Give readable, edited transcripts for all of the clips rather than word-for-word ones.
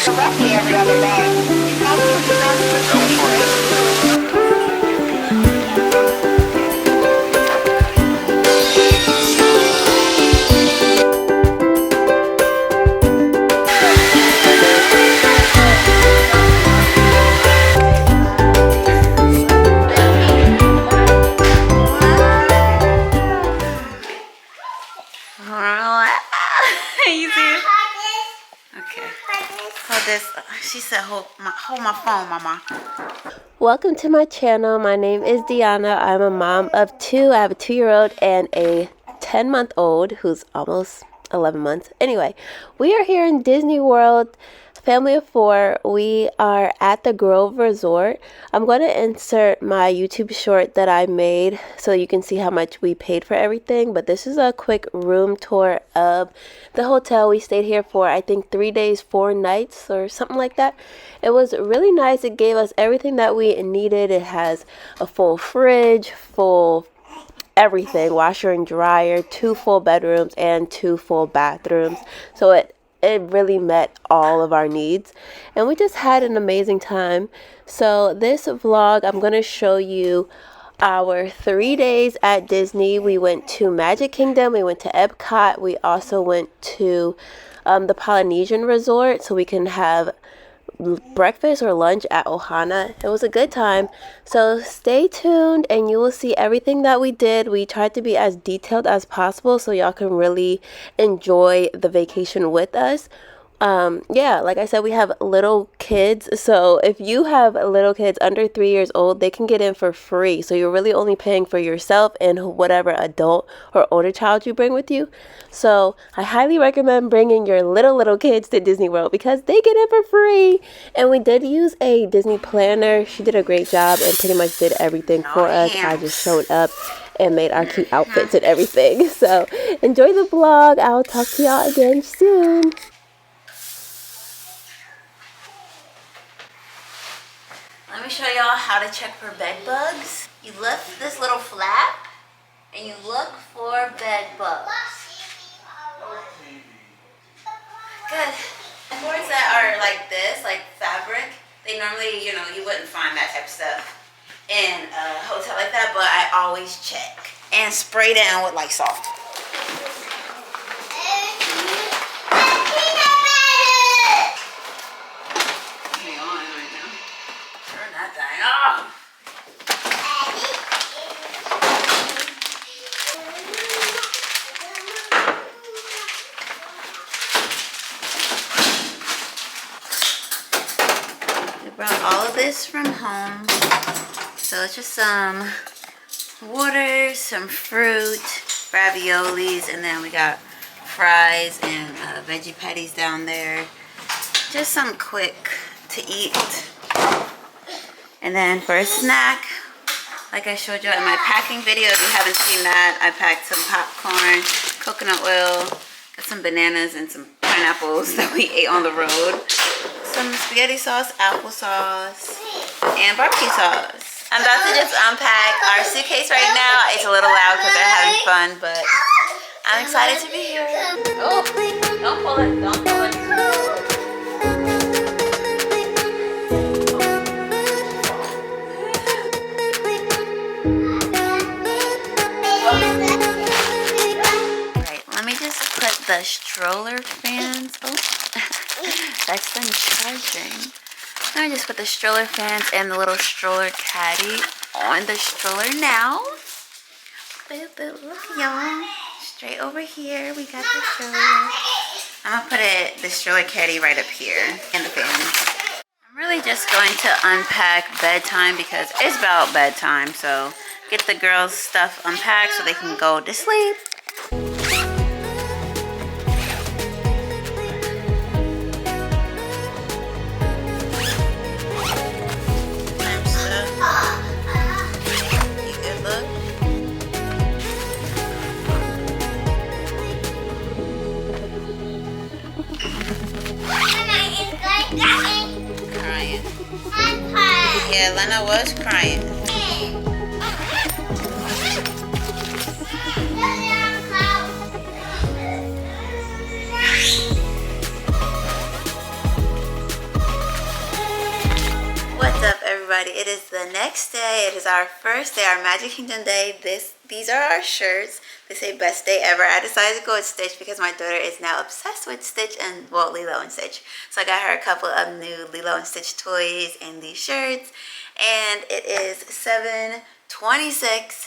Every other day. You see it? Okay. Hold this. She said, hold my phone, Mama. Welcome to my channel. My name is Deanna. I'm a mom of two. I have a 2-year-old and a 10-month-old who's almost 11 months. Anyway, we are here in Disney World. Family of 4. We are at the Grove Resort. I'm going to insert my YouTube short that I made so you can see how much we paid for everything. But this is a quick room tour of the hotel. We stayed here for, I think, 3 days, 4 nights or something like that. It was really nice. It gave us everything that we needed. It has a full fridge, full everything, washer and dryer, 2 full bedrooms, and 2 full bathrooms. So it really met all of our needs, and we just had an amazing time. So this vlog, I'm going to show you our 3 days at Disney. We went to Magic Kingdom, we went to Epcot, we also went to the Polynesian Resort so we can have breakfast or lunch at Ohana. It was a good time. So stay tuned and you will see everything that we did. We tried to be as detailed as possible so y'all can really enjoy the vacation with us. Yeah, like I said, we have little kids, so if you have little kids under 3 years old, they can get in for free. So you're really only paying for yourself and whatever adult or older child you bring with you. So I highly recommend bringing your little kids to Disney World because they get in for free. And we did use a Disney planner. She did a great job and pretty much did everything for us. I just showed up and made our cute outfits and everything. So enjoy the vlog. I'll talk to y'all again soon. Let me show y'all how to check for bed bugs. You lift this little flap and you look for bed bugs. Good. Boards that are like this, like fabric, they normally, you wouldn't find that type of stuff in a hotel like that, but I always check and spray down with Lysol. Brought all of this from home, so it's just some water, some fruit, raviolis, and then we got fries and veggie patties down there. Just some quick to eat. And then for a snack, like I showed you in my packing video, if you haven't seen that, I packed some popcorn, coconut oil, got some bananas and some pineapples that we ate on the road. Some spaghetti sauce, applesauce, and barbecue sauce. I'm about to just unpack our suitcase right now. It's a little loud because they're having fun, but I'm excited to be here. Oh, don't pull it, don't pull it. Right, let me just put the stroller fans. Oh. That's done charging. Let me just put the stroller fans and the little stroller caddy on the stroller now. Boop, boop, look, y'all. Straight over here, we got the stroller. I'm gonna put the stroller caddy right up here and the fans. I'm really just going to unpack bedtime because it's about bedtime. So get the girls' stuff unpacked so they can go to sleep. Crying. Yeah, Lena was crying. next day. It is our first day, our Magic Kingdom day. These are our shirts. They say best day ever. I decided to go with Stitch because my daughter is now obsessed with Stitch and, well, Lilo and Stitch. So I got her a couple of new Lilo and Stitch toys and these shirts. And it is 7:26.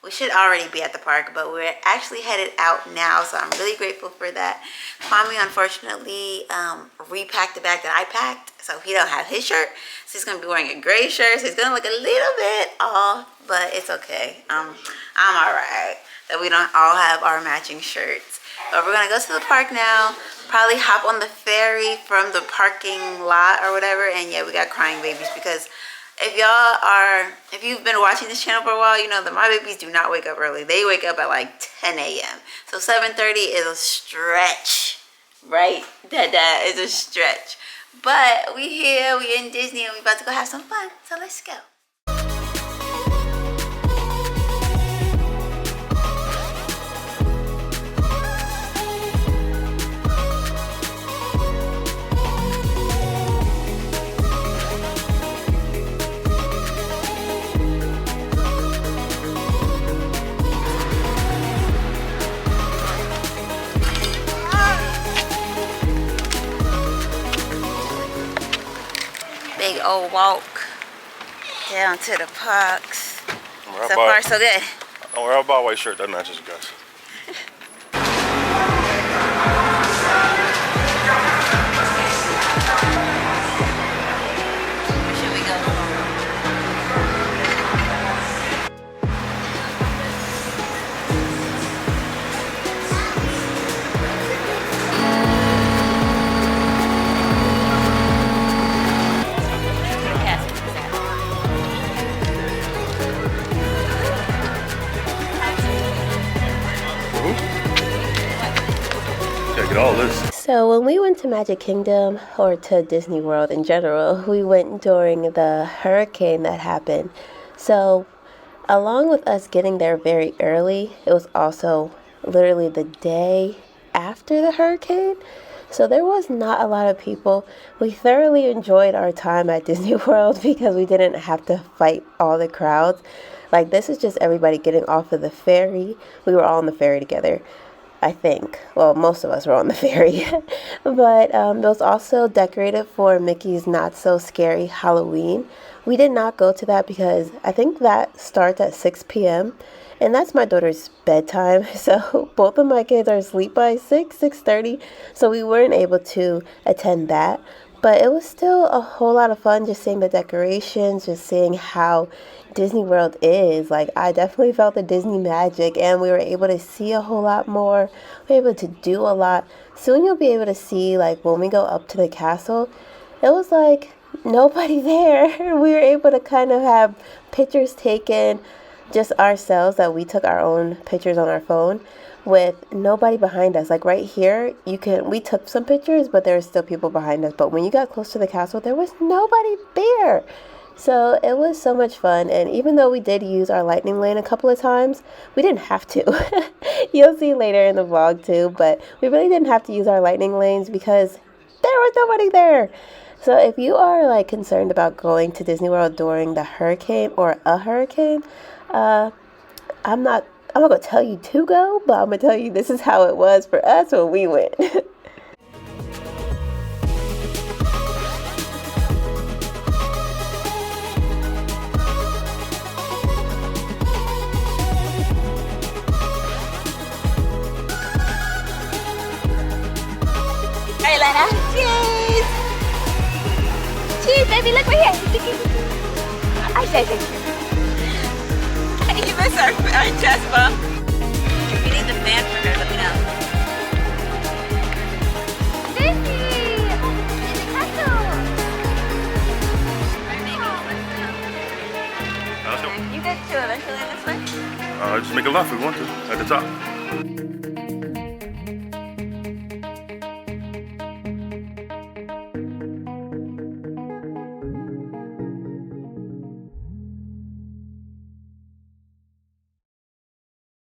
We should already be at the park, but we're actually headed out now, so I'm really grateful for that. Kwame unfortunately repacked the bag that I packed, so he don't have his shirt. So he's gonna be wearing a gray shirt, so he's gonna look a little bit off, but it's okay. I'm all right that we don't all have our matching shirts. But we're gonna go to the park now, probably hop on the ferry from the parking lot or whatever, and yeah, we got crying babies because if you've been watching this channel for a while, you know that my babies do not wake up early. They wake up at like 10 a.m. So 7:30 is a stretch, right? That is a stretch. But we here, we in Disney, and we about to go have some fun. So let's go. Big old walk down to the parks. So far, so good. Don't worry about a white shirt. That matches, guys. Where should we go? All this. So when we went to Magic Kingdom, or to Disney World in general, we went during the hurricane that happened. So along with us getting there very early, it was also literally the day after the hurricane. So there was not a lot of people. We thoroughly enjoyed our time at Disney World because we didn't have to fight all the crowds. Like, this is just everybody getting off of the ferry. We were all on the ferry together, I think. Well, most of us were on the ferry. But it was also decorated for Mickey's Not So Scary Halloween. We did not go to that because I think that starts at 6 p.m. And that's my daughter's bedtime. So both of my kids are asleep by 6:30. So we weren't able to attend that. But it was still a whole lot of fun just seeing the decorations, just seeing how Disney World is. Like, I definitely felt the Disney magic, and we were able to see a whole lot more. We were able to do a lot. Soon you'll be able to see, like, when we go up to the castle, it was like nobody there. We were able to kind of have pictures taken just ourselves, that we took our own pictures on our phone with nobody behind us. Like right here, we took some pictures, but there were still people behind us. But when you got close to the castle, there was nobody there. So it was so much fun. And even though we did use our lightning lane a couple of times, we didn't have to. You'll see later in the vlog too, but we really didn't have to use our lightning lanes because there was nobody there. So if you are like concerned about going to Disney World during the hurricane or a hurricane, I'm not going to tell you to go, but I'm going to tell you this is how it was for us when we went. Hey, Lena. Cheese! Cheese, baby, look right here. I say thank you. You miss our chest bump. If you need the fan for her, let me know. Disney! Disney Castle! You get to eventually this way? Just make a left if we want to, at the top.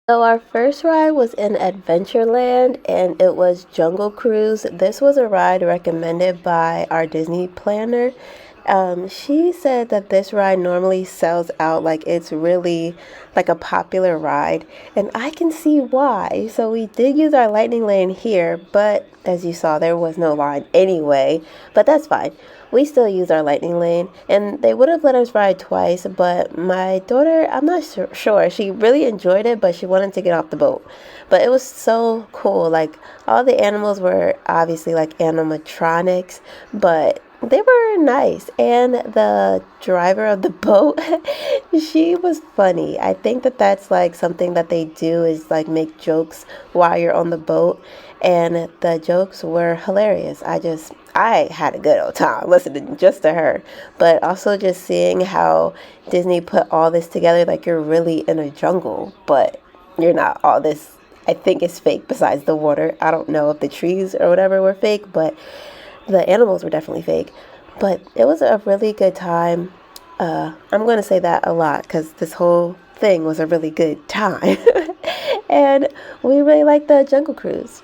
So our first ride was in Adventureland, and it was Jungle Cruise. This was a ride recommended by our Disney planner. She said that this ride normally sells out, like it's really like a popular ride, and I can see why. So we did use our lightning lane here, but as you saw, there was no line anyway, but that's fine. We still use our lightning lane, and they would have let us ride twice, but my daughter, I'm not sure. She really enjoyed it, but she wanted to get off the boat. But it was so cool. Like, all the animals were obviously like animatronics, but they were nice. And the driver of the boat, she was funny. I think that that's like something that they do, is like make jokes while you're on the boat, and the jokes were hilarious. I had a good old time listening just to her, but also just seeing how Disney put all this together. Like, you're really in a jungle, but you're not. All this, I think, is fake besides the water. I don't know if the trees or whatever were fake, but the animals were definitely fake. But it was a really good time. I'm going to say that a lot because this whole thing was a really good time. And we really liked the Jungle Cruise.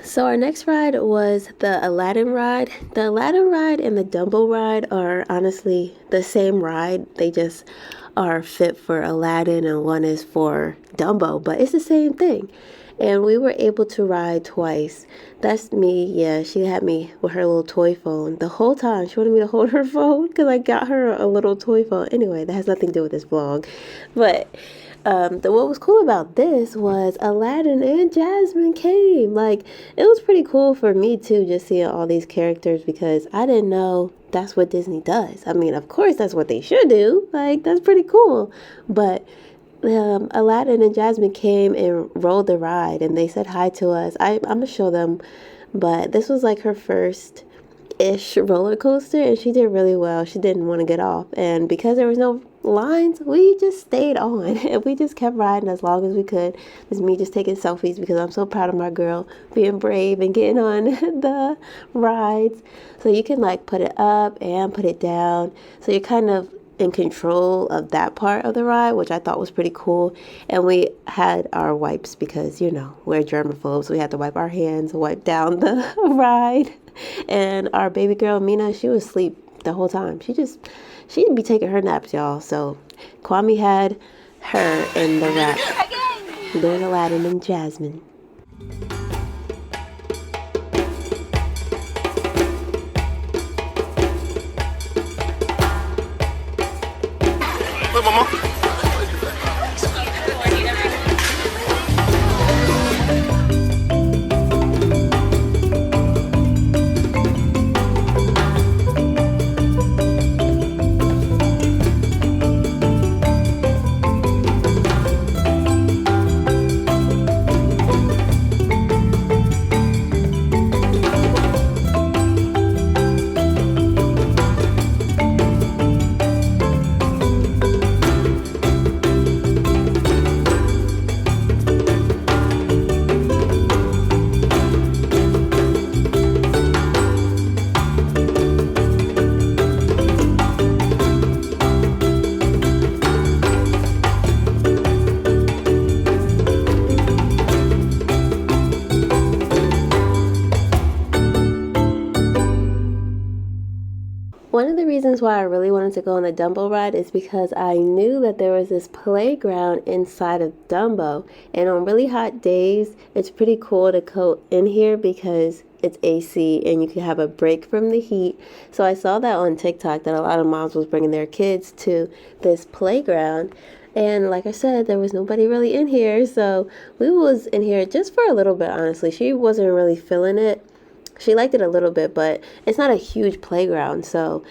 So our next ride was the Aladdin ride. The Aladdin ride and the Dumbo ride are honestly the same ride. They just are fit for Aladdin and one is for Dumbo, but it's the same thing. And we were able to ride twice. That's me. Yeah, she had me with her little toy phone the whole time. She wanted me to hold her phone because I got her a little toy phone. Anyway, that has nothing to do with this vlog. But what was cool about this was Aladdin and Jasmine came. Like, it was pretty cool for me too, just seeing all these characters, because I didn't know that's what Disney does. I mean, of course that's what they should do. Like, that's pretty cool. But Aladdin and Jasmine came and rode the ride, and they said hi to us. I'm gonna show them, but this was like her first ish roller coaster, and she did really well. She didn't want to get off, and because there was no lines, we just stayed on and we just kept riding as long as we could. It was me just taking selfies because I'm so proud of my girl being brave and getting on the rides. So you can like put it up and put it down, so you're kind of in control of that part of the ride, which I thought was pretty cool. And we had our wipes because, you know, we're germaphobes, so we had to wipe our hands, wipe down the ride. And our baby girl Mina, she was asleep the whole time. She'd be taking her naps, y'all. So Kwame had her in the wrap. There's Aladdin and Jasmine. Wait, mama. One of the reasons why I really wanted to go on the Dumbo ride is because I knew that there was this playground inside of Dumbo, and on really hot days, it's pretty cool to go in here because it's AC and you can have a break from the heat. So I saw that on TikTok that a lot of moms was bringing their kids to this playground. And like I said, there was nobody really in here, so we was in here just for a little bit, honestly. She wasn't really feeling it. She liked it a little bit, but it's not a huge playground, so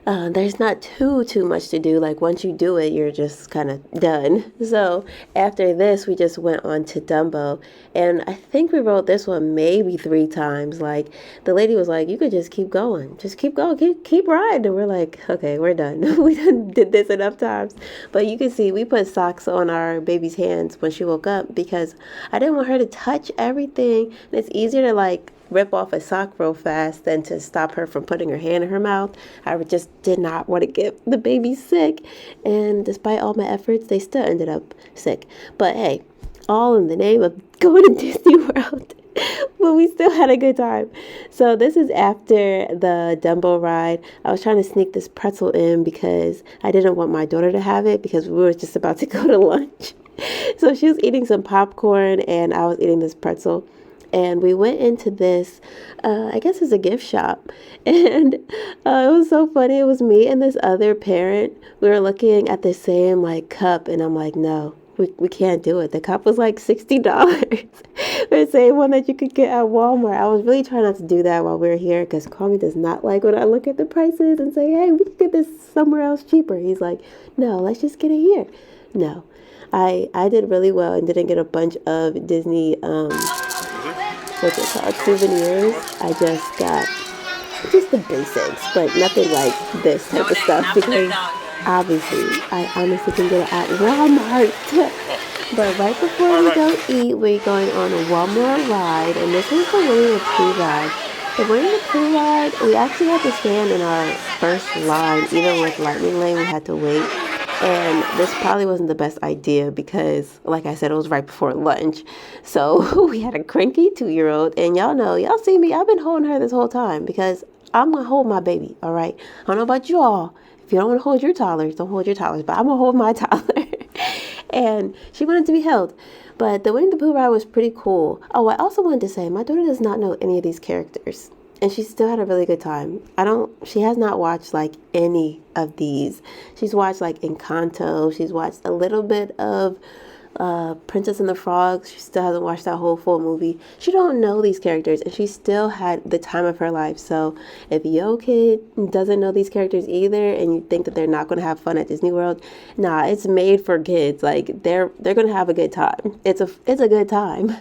there's not too much to do. Like once you do it, you're just kind of done. So after this, we just went on to Dumbo, and I think we rode this one maybe 3 times. Like the lady was like, "You could just keep going, keep riding." And we're like, "Okay, we're done. We done did this enough times." But you can see we put socks on our baby's hands when she woke up because I didn't want her to touch everything. And it's easier to like rip off a sock real fast than to stop her from putting her hand in her mouth. I just did not want to get the baby sick, and despite all my efforts, they still ended up sick. But hey, all in the name of going to Disney World. But we still had a good time. So this is after the Dumbo ride. I was trying to sneak this pretzel in because I didn't want my daughter to have it because we were just about to go to lunch. So she was eating some popcorn and I was eating this pretzel. And we went into this, I guess it's a gift shop. And it was so funny. It was me and this other parent. We were looking at the same like cup and I'm like, no, we can't do it. The cup was like $60. The same one that you could get at Walmart. I was really trying not to do that while we were here because Kwame does not like when I look at the prices and say, hey, we can get this somewhere else cheaper. He's like, no, let's just get it here. No, I did really well and didn't get a bunch of Disney, what's it called, souvenirs. I just got just the basics, but nothing like this type of stuff because obviously I honestly can get it at Walmart. But right before we go eat, we're going on a Walmart ride, and this is the Winnie the Pooh ride. The Winnie the Pooh ride, we actually had to stand in our first line. Even with Lightning Lane, we had to wait. And this probably wasn't the best idea because, like I said, it was right before lunch. So we had a cranky 2-year-old. And y'all see me. I've been holding her this whole time because I'm going to hold my baby, all right? I don't know about you all. If you don't want to hold your toddlers, don't hold your toddlers. But I'm going to hold my toddler. And she wanted to be held. But the Winnie the Pooh ride was pretty cool. Oh, I also wanted to say, my daughter does not know any of these characters. And she still had a really good time. She has not watched like any of these. She's watched like Encanto. She's watched a little bit of Princess and the Frog. She still hasn't watched that whole full movie. She don't know these characters and she still had the time of her life. So if your kid doesn't know these characters either and you think that they're not going to have fun at Disney World, nah, it's made for kids. Like they're going to have a good time. It's a good time.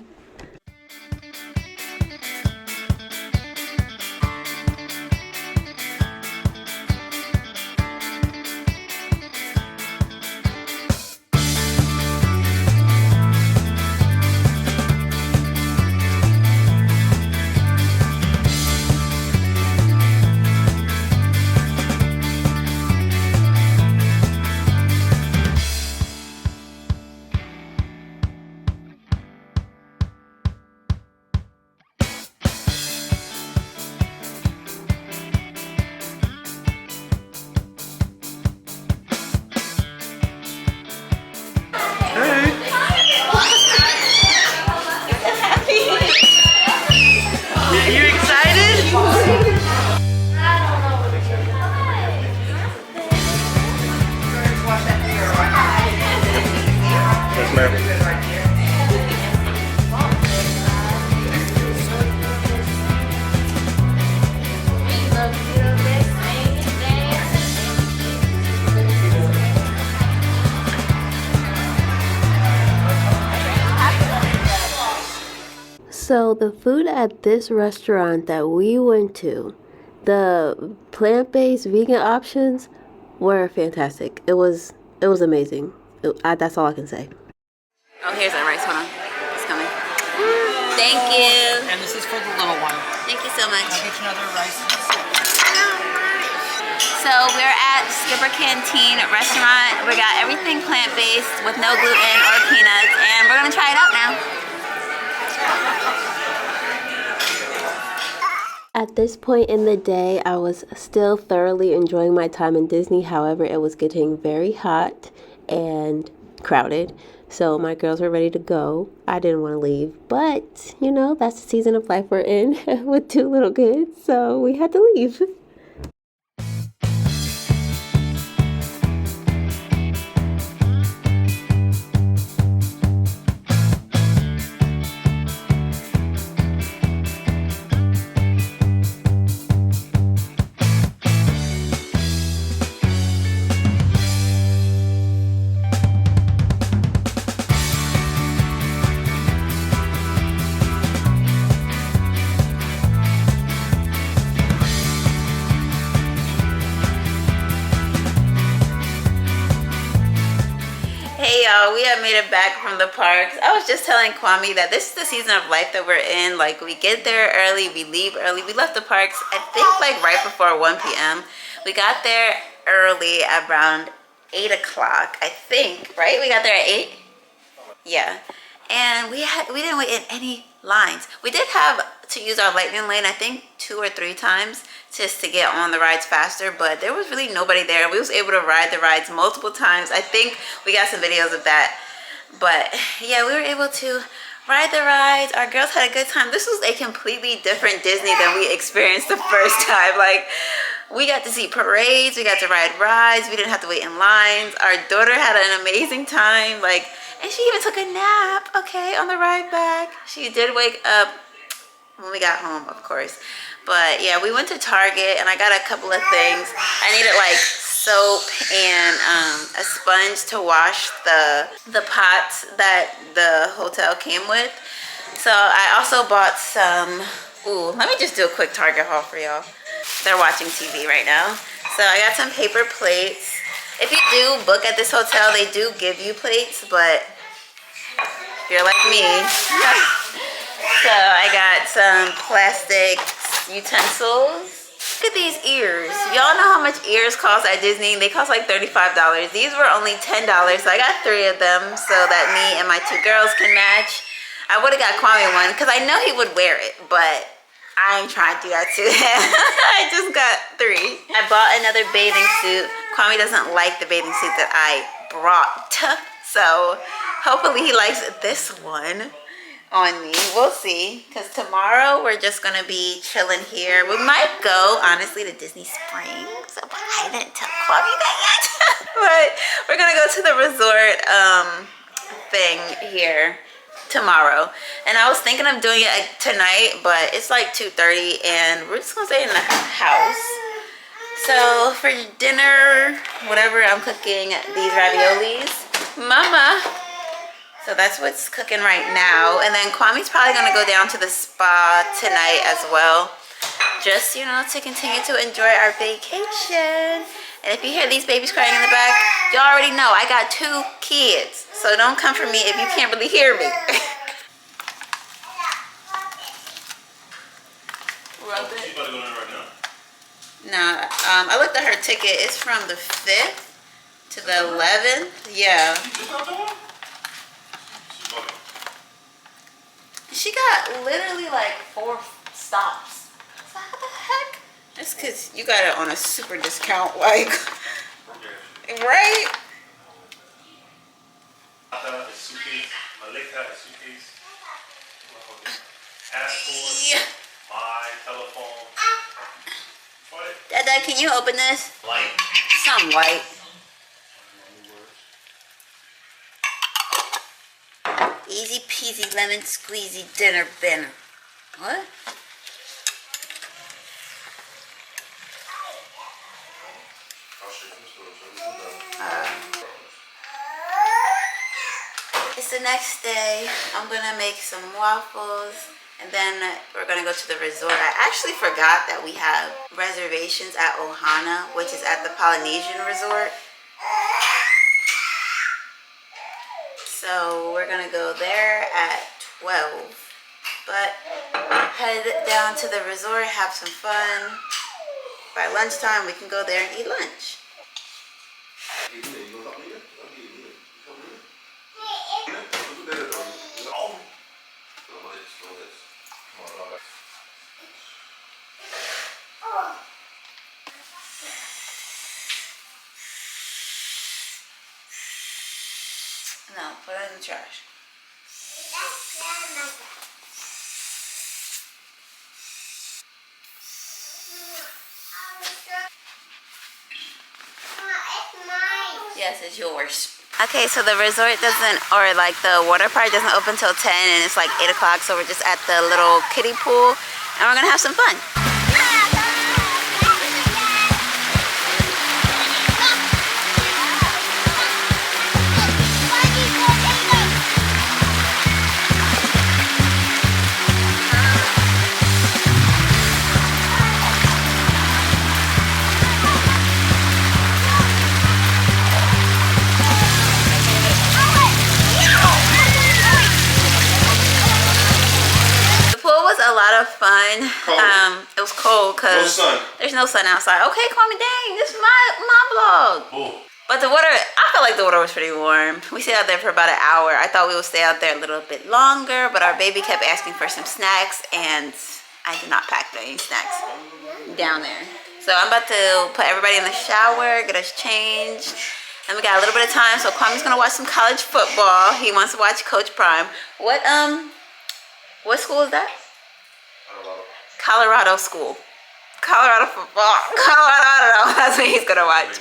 So the food at this restaurant that we went to, the plant-based vegan options were fantastic. It was amazing. That's all I can say. Oh, here's our rice. Hold on. It's coming. Thank you. And this is for the little one. Thank you so much. I'll get you another rice. So we're at Skipper Canteen restaurant. We got everything plant-based with no gluten or peanuts, and we're gonna try it out now. At this point in the day, I was still thoroughly enjoying my time in Disney. However, it was getting very hot and crowded. So my girls were ready to go. I didn't want to leave, but that's the season of life we're in with 2 little kids. So we had to leave. Hey y'all, we have made it back from the parks. I was just telling Kwame that this is the season of life that we're in. Like, we get there early, we leave early. We left the parks, I think, like right before 1 p.m. We got there early around 8 o'clock, I think, right? We got there at 8? Yeah. And we didn't wait in any lines. We did have to use our lightning lane, I think 2 or 3 times just to get on the rides faster, but there was really nobody there. We was able to ride the rides multiple times. I think we got some videos of that. But yeah, we were able to ride the rides. Our girls had a good time. This was a completely different Disney than we experienced the first time. Like, we got to see parades, we got to ride rides, we didn't have to wait in lines. Our daughter had an amazing time, like, and she even took a nap, okay, on the ride back. She did wake up when we got home, of course. But yeah, we went to Target and I got a couple of things. I needed like soap and a sponge to wash the pots that the hotel came with. So I also bought some, ooh, let me just do a quick Target haul for y'all. They're watching TV right now. So I got some paper plates. If you do book at this hotel, they do give you plates, but if you're like me, so I got some plastic utensils. Look at these ears. Y'all know how much ears cost at Disney? They cost like $35. These were only $10, so I got 3 of them so that me and my 2 girls can match. I would have got Kwame one because I know he would wear it, but I ain't trying to do that to him. I just got 3. I bought another bathing suit. Kwame doesn't like the bathing suit that I brought, so hopefully he likes this one on me. We'll see, because tomorrow we're just gonna be chilling here. We might go, honestly, to Disney Springs, but I didn't tell Kwame that yet. But we're gonna go to the resort thing here tomorrow, and I was thinking of doing it tonight, but it's like 2:30 and we're just gonna stay in the house. So for dinner, whatever, I'm cooking these raviolis, mama. So that's what's cooking right now. And then Kwame's probably gonna go down to the spa tonight as well, just, you know, to continue to enjoy our vacation. And if you hear these babies crying in the back, you already know I got 2 kids. So don't come for me if you can't really hear me. Rub it. You about to go in right now? No, I looked at her ticket. It's from the 5th to the 11th. Yeah. She got literally like 4 stops. So what the heck? That's because you got it on a super discount, like, right? A suitcase, Malika, a suitcase, passport, Yeah. my telephone. What? Dada, can you open this? Light. Some light. Easy peasy lemon squeezy dinner binner. What? It's the next day. I'm gonna make some waffles and then we're gonna go to the resort. I actually forgot that we have reservations at Ohana, which is at the Polynesian Resort. So we're gonna go there at 12, but head down to the resort, have some fun. By lunchtime, we can go there and eat lunch. No, put it in the trash. Yes, it's yours. Okay, so the resort doesn't, or like the water park doesn't open till 10 and it's like 8 o'clock, so we're just at the little kiddie pool and we're gonna have some fun. of fun. It was cold because there's no sun outside. Okay, Kwame, dang, this is my vlog. Oh. But the water, I felt like the water was pretty warm. We stayed out there for about an hour. I thought we would stay out there a little bit longer, but our baby kept asking for some snacks, and I did not pack any snacks down there. So I'm about to put everybody in the shower, get us changed. And we got a little bit of time, so Kwame's gonna watch some college football. He wants to watch Coach Prime. What school is that? Colorado school. Colorado football. Colorado. That's what he's gonna watch.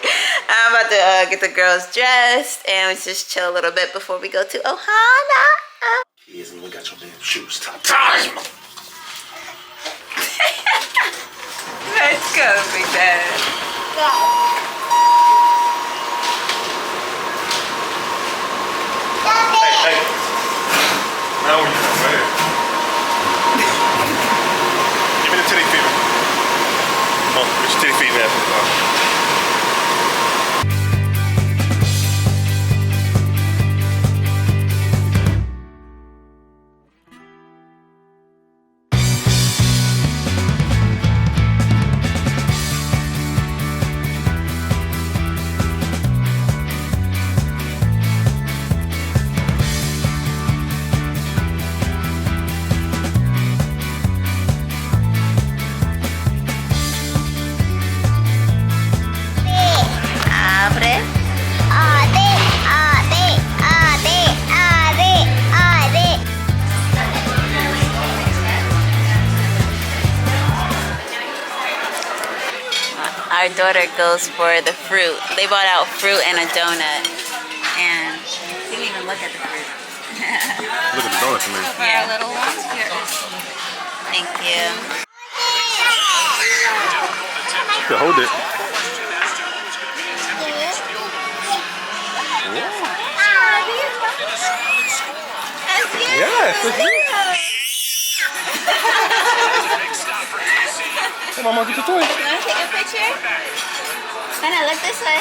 I'm about to get the girls dressed and we just chill a little bit before we go to Ohana. Yes, and we got your damn shoes. Top time. Let's go, Big Dad. Hey. Now we're right here. Give me the titty fever. Oh, where's your titty fever at? Our daughter goes for the fruit. They bought out fruit and a donut. And she didn't even look at the fruit. Look at the donut for me. Yeah, little one. Here. Thank you. You can hold it. Yes. Come on, Mom, get the toy. You want to take a picture? Nana, look this way.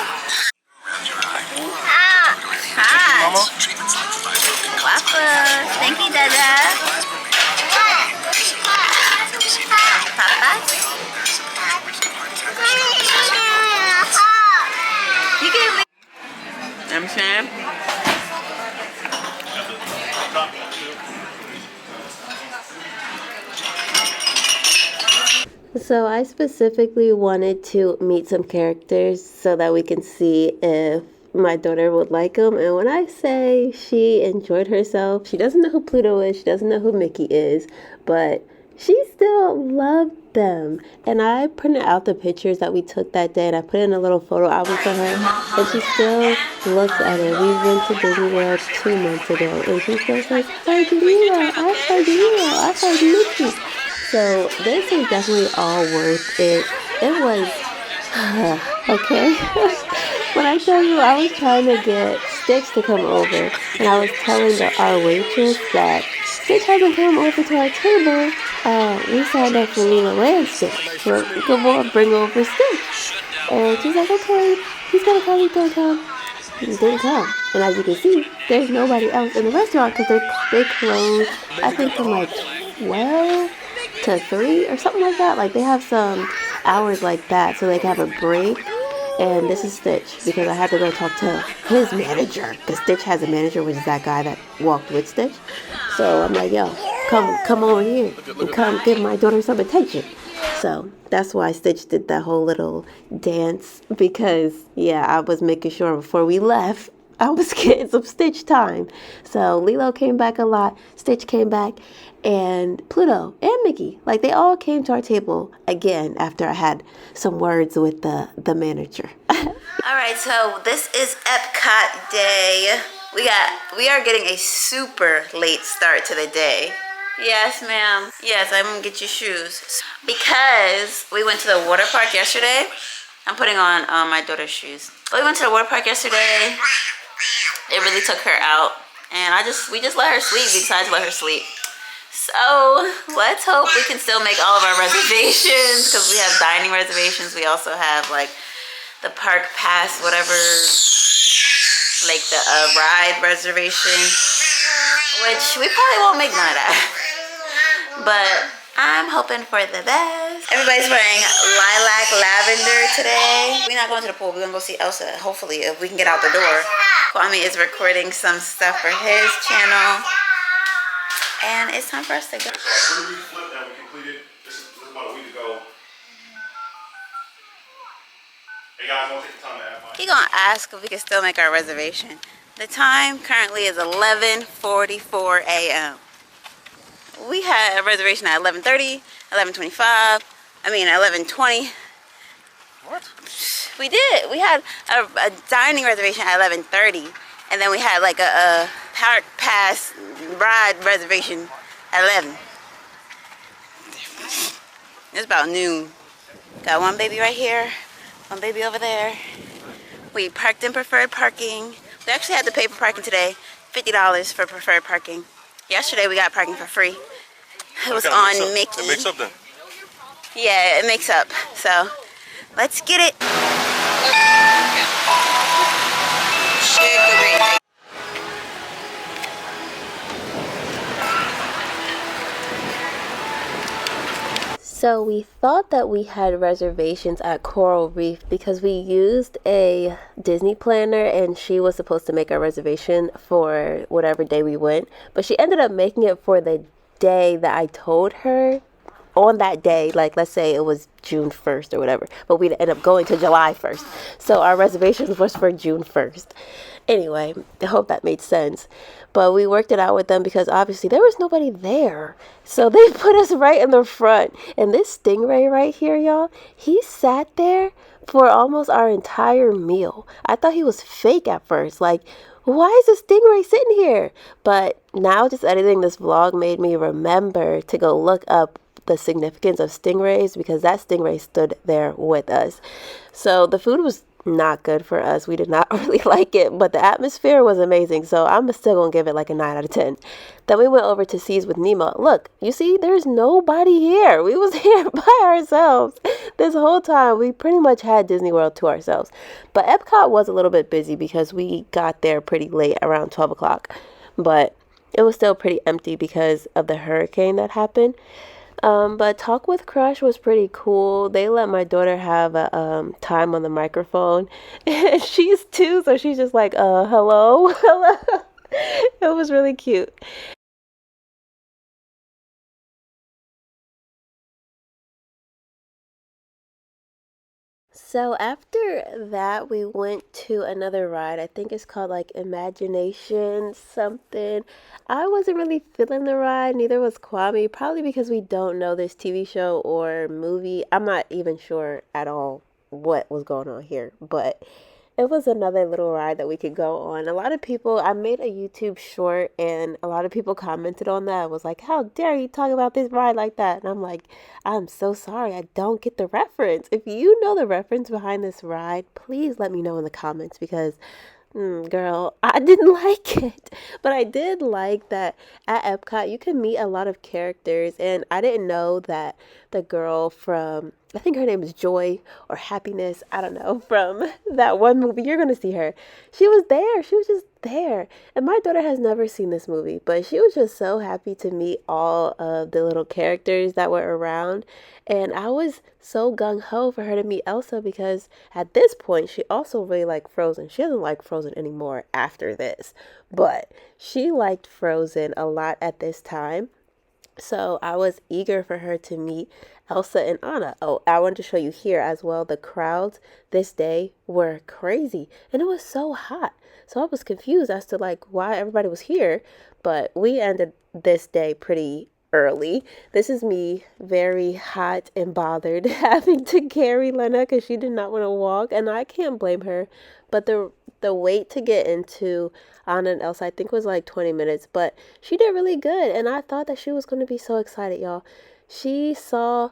Hi. Mama. Waffles. Thank you, Dada. Papa? You can make... I'm saying? So I specifically wanted to meet some characters so that we can see if my daughter would like them. And when I say she enjoyed herself, she doesn't know who Pluto is, she doesn't know who Mickey is, but she still loved them. And I printed out the pictures that we took that day and I put in a little photo album for her. And she still looks at it. We went to Disney World 2 months ago and she still says, I heard Lilo, I heard Lilo, I heard Mickey. So this is definitely all worth it. It was, okay. When I tell you I was trying to get Stitch to come over and I was telling our waitress that Stitch hasn't come over to our table, we signed up for Lilo and Stitch. So come on, bring over Stitch. And she's like, okay, he's gonna come, he's gonna come. He didn't come. And as you can see, there's nobody else in the restaurant because they closed, I think from like 12 to 3 or something like that. Like they have some hours like that so they can have a break. And this is Stitch because I had to go talk to his manager because Stitch has a manager, which is that guy that walked with Stitch. So I'm like, yo, come over here and come give my daughter some attention. So that's why Stitch did that whole little dance because, yeah, I was making sure before we left I was getting some Stitch time. So Lilo came back a lot, Stitch came back, and Pluto and Mickey. Like they all came to our table again after I had some words with the manager. All right, so this is Epcot day. We are getting a super late start to the day. Yes, ma'am. Yes, I'm gonna get you shoes. Because we went to the water park yesterday. I'm putting on my daughter's shoes. We went to the water park yesterday. It really took her out. And we just let her sleep. We decided to let her sleep. So let's hope we can still make all of our reservations because we have dining reservations. We also have like the park pass, whatever, like the ride reservation, which we probably won't make none of that. But I'm hoping for the best. Everybody's wearing lilac lavender today. We're not going to the pool. We're going to go see Elsa. Hopefully, if we can get out the door. Kwame is recording some stuff for his channel. And it's time for us to go. So we flipped and we completed. This is about a week ago. Hey guys, I want to take the time to ask my... He's going to ask if we can still make our reservation. The time currently is 11:44 a.m. We had a reservation at 11:30, 11:25. 11:20. What? We did. We had a dining reservation at 11:30, and then we had like a park pass ride reservation at 11. It's about noon. Got one baby right here, one baby over there. We parked in preferred parking. We actually had to pay for parking today, $50 for preferred parking. Yesterday we got parking for free. It was on Mickey. It makes up then. Yeah, it makes up. So let's get it. So we thought that we had reservations at Coral Reef because we used a Disney planner and she was supposed to make a reservation for whatever day we went. But she ended up making it for the day that I told her on that day. Like, let's say it was June 1st or whatever. But we ended up going to July 1st. So our reservations was for June 1st. Anyway, I hope that made sense. But we worked it out with them because obviously there was nobody there. So they put us right in the front. And this stingray right here, y'all, he sat there for almost our entire meal. I thought he was fake at first. Like, why is the stingray sitting here? But now just editing this vlog made me remember to go look up the significance of stingrays because that stingray stood there with us. So the food was not good for us. We did not really like it, but the atmosphere was amazing. So I'm still gonna give it like a 9 out of 10. Then we went over to Seas with Nemo. Look, you see, there's nobody here. We was here by ourselves this whole time. We pretty much had Disney World to ourselves. But Epcot was a little bit busy because we got there pretty late, around 12 o'clock. But it was still pretty empty because of the hurricane that happened. But Talk with Crush was pretty cool. They let my daughter have a time on the microphone. And she's 2, so she's just like, hello, hello. It was really cute. So after that, we went to another ride. I think it's called like Imagination something. I wasn't really feeling the ride, neither was Kwame, probably because we don't know this TV show or movie. I'm not even sure at all what was going on here, but it was another little ride that we could go on. A lot of people, I made a YouTube short and a lot of people commented on that. It was like, how dare you talk about this ride like that? And I'm like, I'm so sorry, I don't get the reference. If you know the reference behind this ride, please let me know in the comments because girl, I didn't like it. But I did like that at Epcot you can meet a lot of characters, and I didn't know that the girl from, I think her name is Joy or Happiness, I don't know, from that one movie, you're gonna see her. She was there. She was just there. And my daughter has never seen this movie, but she was just so happy to meet all of the little characters that were around. And I was so gung-ho for her to meet Elsa because at this point she also really liked Frozen. She doesn't like Frozen anymore after this, but she liked Frozen a lot at this time. So I was eager for her to meet Elsa and Anna. Oh, I wanted to show you here as well. The crowds this day were crazy and it was so hot. So I was confused as to like why everybody was here, but we ended this day pretty early. This is me very hot and bothered having to carry Lena because she did not want to walk, and I can't blame her. But the wait to get into Anna and Elsa I think was like 20 minutes, but she did really good and I thought that she was going to be so excited, y'all. She saw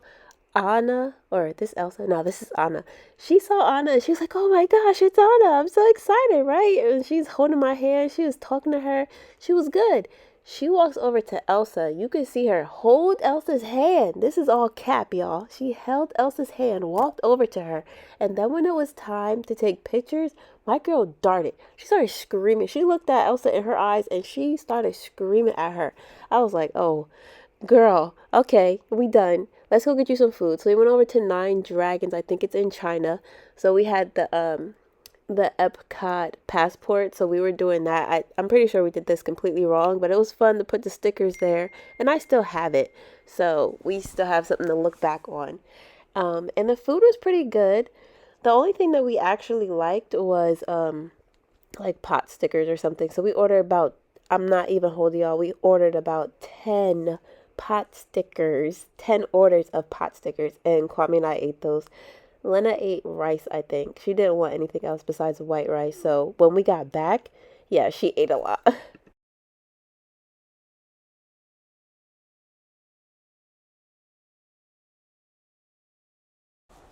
Anna, or this Elsa, no, this is Anna. She saw Anna and she's like, oh my gosh, it's Anna, I'm so excited, right? And she's holding my hand, she was talking to her, she was good. She walks over to Elsa. You can see her hold Elsa's hand. This is all cap, y'all. She held Elsa's hand, walked over to her. And then when it was time to take pictures, my girl darted. She started screaming. She looked at Elsa in her eyes and she started screaming at her. I was like, oh, Girl, okay, we done. Let's go get you some food. So we went over to Nine Dragons. I think it's in China. So we had the Epcot passport. So we were doing that. I'm pretty sure we did this completely wrong, but it was fun to put the stickers there, and I still have it. So we still have something to look back on. And the food was pretty good. The only thing that we actually liked was like pot stickers or something. So we ordered about, I'm not even holding y'all, we ordered about 10 pot stickers, 10 orders of pot stickers, and Kwame and I ate those. Lena ate rice, I think. She didn't want anything else besides white rice. So when we got back, yeah, she ate a lot.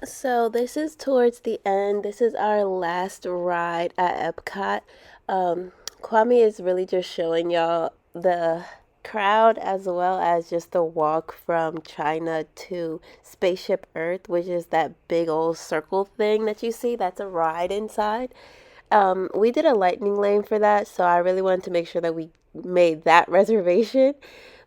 So this is towards the end. This is our last ride at Epcot. Kwame is really just showing y'all the crowd as well as just the walk from China to Spaceship Earth, which is that big old circle thing that you see. That's a ride inside. We did a lightning lane for that, so I really wanted to make sure that we made that reservation.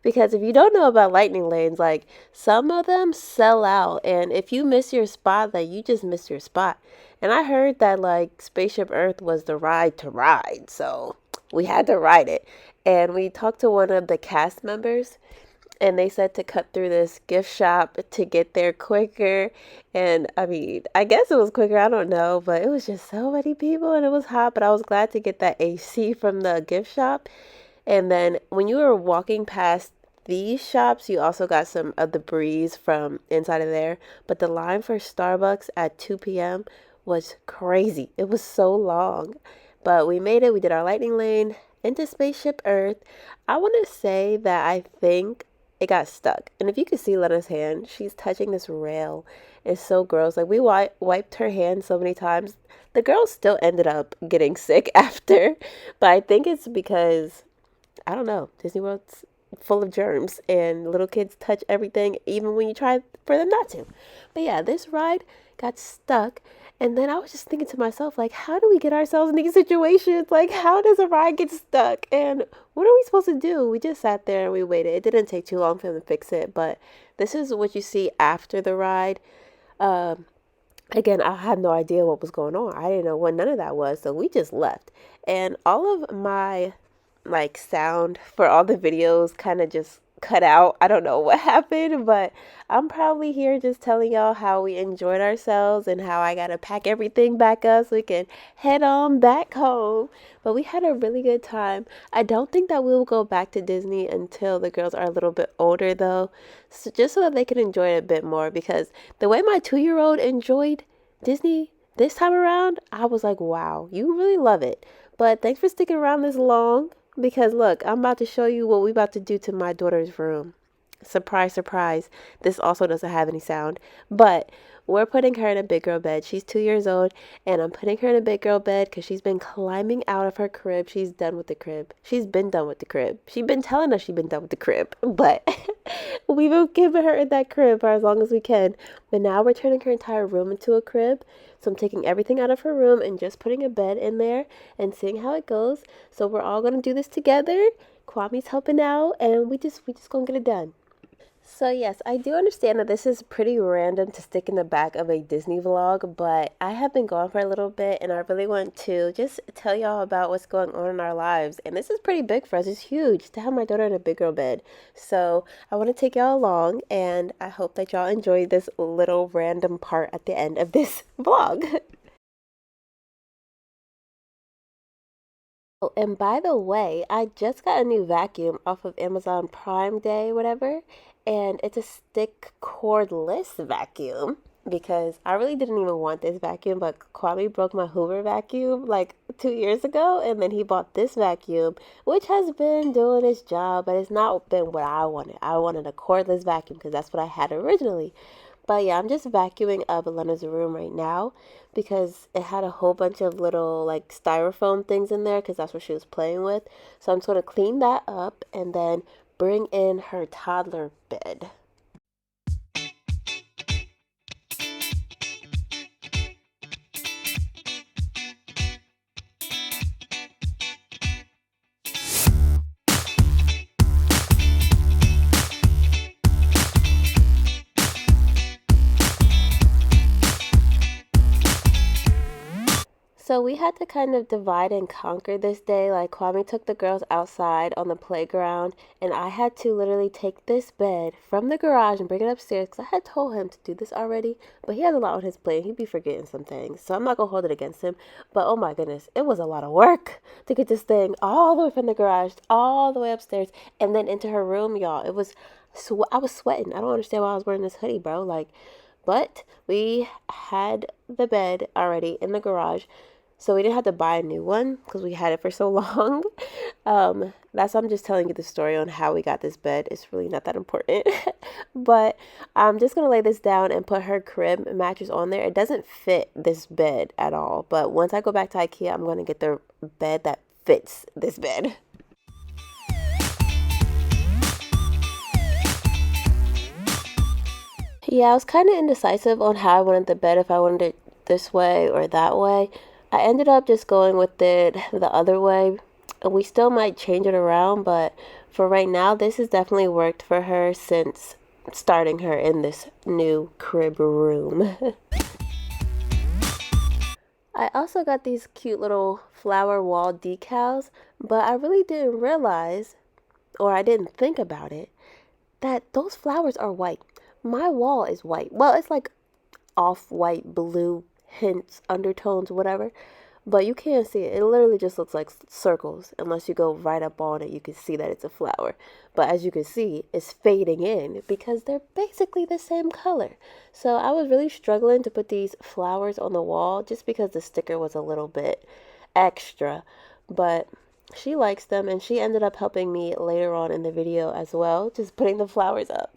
Because if you don't know about lightning lanes, like some of them sell out, and if you miss your spot, like you just miss your spot. And I heard that like Spaceship Earth was the ride to ride, so we had to ride it. And we talked to one of the cast members, and they said to cut through this gift shop to get there quicker. And I mean, I guess it was quicker, I don't know, but it was just so many people and it was hot. But I was glad to get that AC from the gift shop. And then when you were walking past these shops, you also got some of the breeze from inside of there. But the line for Starbucks at 2 p.m. was crazy. It was so long. But we made it. We did our lightning lane into Spaceship Earth. I want to say that I think it got stuck. And if you could see Lena's hand, she's touching this rail. It's so gross. Like we wiped her hand so many times. The girl still ended up getting sick after. But I think it's because I don't know. Disney World's full of germs and little kids touch everything even when you try for them not to. But yeah, this ride got stuck. And then I was just thinking to myself, like, how do we get ourselves in these situations? Like, how does a ride get stuck? And what are we supposed to do? We just sat there and we waited. It didn't take too long for them to fix it. But this is what you see after the ride. Um, Again, I had no idea what was going on. I didn't know what none of that was. So we just left. And all of my like sound for all the videos kind of just cut out. I don't know what happened, but I'm probably here just telling y'all how we enjoyed ourselves and how I got to pack everything back up so we can head on back home. But we had a really good time. I don't think that we will go back to Disney until the girls are a little bit older though. So just so that they can enjoy it a bit more because the way my 2 year old enjoyed Disney this time around, I was like, wow, you really love it. But thanks for sticking around this long. Because look, I'm about to show you what we about to do to my daughter's room. Surprise, surprise. This also doesn't have any sound. But we're putting her in a big girl bed. She's 2 years old, and I'm putting her in a big girl bed because she's been climbing out of her crib. She's done with the crib. She's been done with the crib. She's been telling us she's been done with the crib. But we've been keeping her in that crib for as long as we can. But now we're turning her entire room into a crib. So I'm taking everything out of her room and just putting a bed in there and seeing how it goes. So we're all gonna do this together. Kwame's helping out, and we just gonna get it done. So yes, I do understand that this is pretty random to stick in the back of a Disney vlog, but I have been gone for a little bit and I really want to just tell y'all about what's going on in our lives. And this is pretty big for us. It's huge to have my daughter in a big girl bed. So I want to take y'all along and I hope that y'all enjoy this little random part at the end of this vlog. Oh, and by the way, I just got a new vacuum off of Amazon Prime Day, whatever, and it's a stick cordless vacuum because I really didn't even want this vacuum, but Kwame broke my Hoover vacuum like 2 years ago, and then he bought this vacuum, which has been doing its job, but it's not been what I wanted. I wanted a cordless vacuum because that's what I had originally. But yeah, I'm just vacuuming up Elena's room right now because it had a whole bunch of little like styrofoam things in there because that's what she was playing with. So I'm just going to clean that up and then bring in her toddler bed. So we had to kind of divide and conquer this day. Like Kwame took the girls outside on the playground, and I had to literally take this bed from the garage and bring it upstairs because I had told him to do this already, but he has a lot on his plate. He'd be forgetting some things, so I'm not gonna hold it against him. But oh my goodness, it was a lot of work to get this thing all the way from the garage all the way upstairs and then into her room, y'all. It was I was sweating. I don't understand why I was wearing this hoodie, bro. Like, but we had the bed already in the garage, so we didn't have to buy a new one because we had it for so long. I'm just telling you the story on how we got this bed. It's really not that important. But I'm just going to lay this down and put her crib mattress on there. It doesn't fit this bed at all. But once I go back to IKEA, I'm going to get the bed that fits this bed. Yeah, I was kind of indecisive on how I wanted the bed, if I wanted it this way or that way. I ended up just going with it the other way, and we still might change it around, but for right now, this has definitely worked for her since starting her in this new crib room. I also got these cute little flower wall decals, but I really didn't realize, or I didn't think about it, that those flowers are white. My wall is white. Well, it's like off-white, blue, hints, undertones, whatever. But you can't see it. It literally just looks like circles. Unless you go right up on it, you can see that it's a flower. But as you can see, it's fading in because they're basically the same color. So I was really struggling to put these flowers on the wall just because the sticker was a little bit extra. But she likes them, and she ended up helping me later on in the video as well, just putting the flowers up.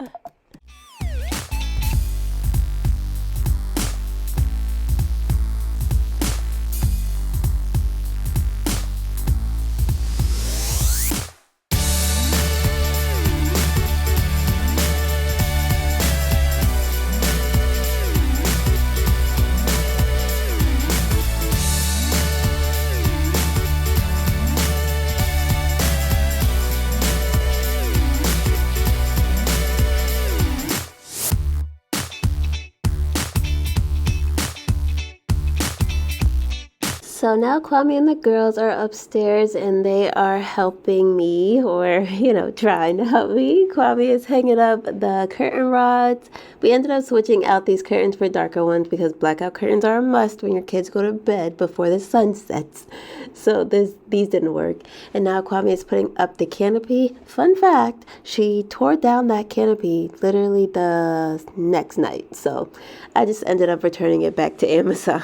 So now Kwame and the girls are upstairs and they are helping me, or, trying to help me. Kwame is hanging up the curtain rods. We ended up switching out these curtains for darker ones because blackout curtains are a must when your kids go to bed before the sun sets. So these didn't work. And now Kwame is putting up the canopy. Fun fact, she tore down that canopy literally the next night. So I just ended up returning it back to Amazon.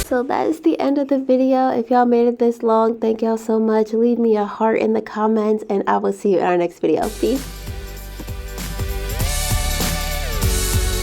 So that is the end of the video. If y'all made it this long, thank y'all so much. Leave me a heart in the comments, and I will see you in our next video. Peace.